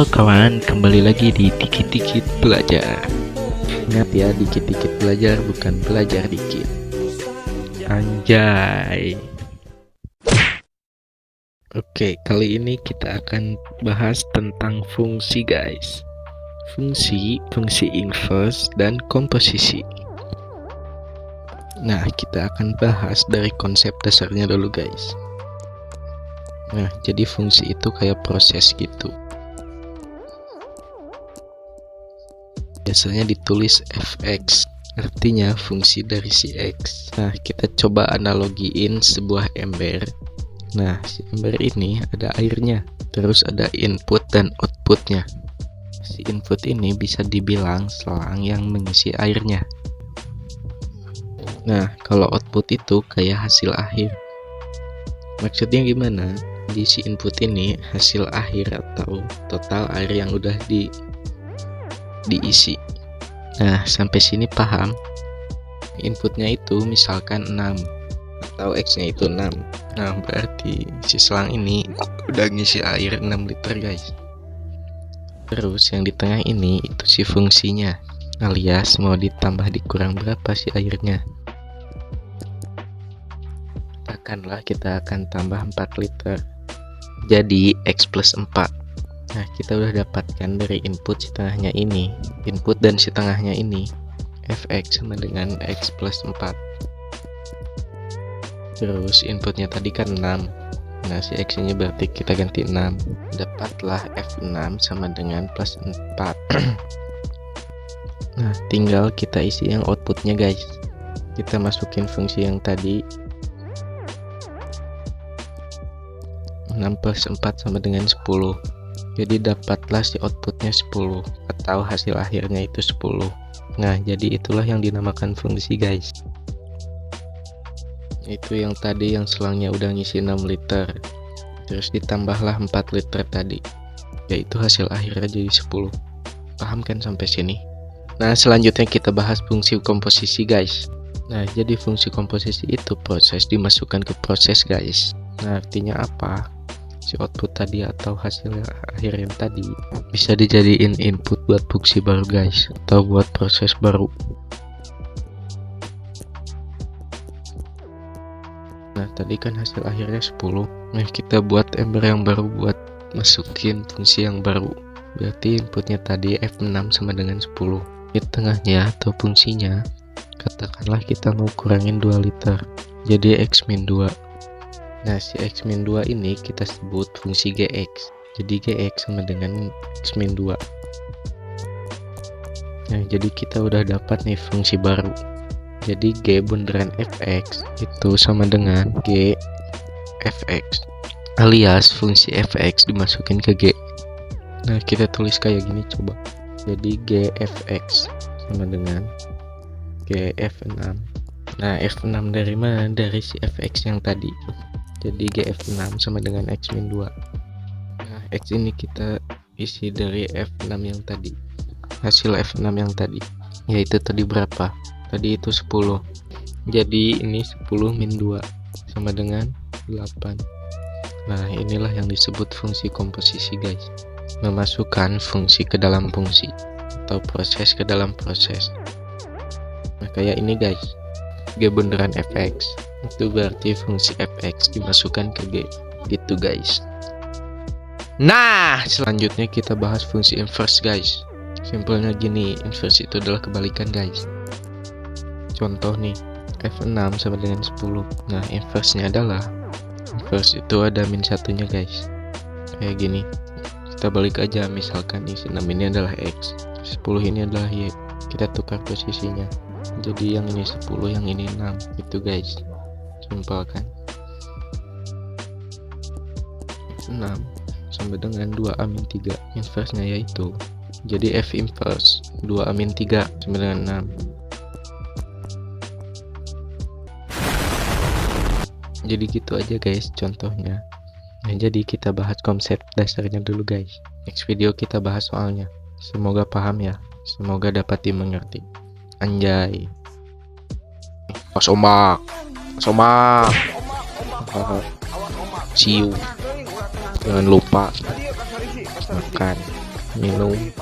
Halo kawan, kembali lagi di Dikit-Dikit Belajar. Ingat ya, dikit-dikit belajar bukan belajar dikit. Anjay. Oke, kali ini kita akan bahas tentang fungsi guys. Fungsi inverse dan komposisi. Nah, kita akan bahas dari konsep dasarnya dulu guys. Nah, jadi fungsi itu kayak proses gitu. Biasanya ditulis fx, artinya fungsi dari si x. Nah, kita coba analogiin sebuah ember. Nah, si ember ini ada airnya, terus ada input dan outputnya. Si input ini bisa dibilang selang yang mengisi airnya. Nah, kalau output itu kayak hasil akhir. Maksudnya gimana? Di si input ini hasil akhir atau total air yang udah diisi. Nah, sampai sini paham? Inputnya itu misalkan 6 atau X-nya itu 6. Nah, berarti si selang ini udah ngisi air 6 liter guys. Terus yang di tengah ini itu si fungsinya, alias mau ditambah dikurang berapa si airnya. Katakanlah kita akan tambah 4 liter, jadi X plus 4. Nah, kita udah dapatkan dari input si tengahnya ini, input dan si tengahnya ini, fx sama dengan x plus 4. Terus inputnya tadi kan 6. Nah, si x nya berarti kita ganti 6. Dapatlah f6 sama dengan plus 4. Nah, tinggal kita isi yang outputnya guys. Kita masukin fungsi yang tadi, 6 plus 4 sama dengan 10. Jadi dapatlah si outputnya 10 atau hasil akhirnya itu 10. Nah, jadi itulah yang dinamakan fungsi guys. Itu yang tadi yang selangnya udah ngisi 6 liter. Terus ditambahlah 4 liter tadi. Yaitu hasil akhirnya jadi 10. Paham kan sampai sini? Nah, selanjutnya kita bahas fungsi komposisi guys. Nah, jadi fungsi komposisi itu proses dimasukkan ke proses guys. Nah, artinya apa? Si output tadi atau hasil akhir yang tadi bisa dijadiin input buat fungsi baru guys, atau buat proses baru. Nah, tadi kan hasil akhirnya 10. Nah, kita buat ember yang baru buat masukin fungsi yang baru. Berarti inputnya tadi F6 sama dengan 10. Di tengahnya atau fungsinya, katakanlah kita mau kurangin 2 liter, jadi X-2. Nah, si X-2 ini kita sebut fungsi Gx. Jadi Gx sama dengan X-2. Nah, jadi kita udah dapat nih fungsi baru. Jadi G bundaran Fx itu sama dengan G Fx, alias fungsi Fx dimasukin ke G. Nah, kita tulis kayak gini coba. Jadi G Fx sama dengan G F6. Nah, F6 dari mana? Dari si Fx yang tadi. Jadi Gf6 sama dengan X-2. Nah, X ini kita isi dari F6 yang tadi. Hasil F6 yang tadi, yaitu tadi berapa? Tadi itu 10. Jadi ini 10 min 2 sama dengan 8. Nah, inilah yang disebut fungsi komposisi guys. Memasukkan fungsi ke dalam fungsi atau proses ke dalam proses. Nah, kayak ini guys. G bundaran Fx itu berarti fungsi fx dimasukkan ke G gitu guys. Nah, selanjutnya kita bahas fungsi inverse guys. Simpelnya gini, inverse itu adalah kebalikan guys. Contoh nih, F6 sama dengan 10. Nah, inverse nya adalah, inverse itu ada min satunya guys. Kayak gini, kita balik aja, misalkan isi 6 ini adalah X, 10 ini adalah Y. Kita tukar posisinya, jadi yang ini 10, yang ini 6 gitu guys. Simpel kan? 6 sama dengan 2A-3, inverse nya yaitu, jadi F inverse 2A-3 sama dengan 6. Jadi gitu aja guys contohnya. Nah, jadi kita bahas konsep dasarnya dulu guys. Next video kita bahas soalnya. Semoga paham ya, semoga dapat dimengerti. Anjay. Pas ombak. Ciu. Jangan lupa makan. minum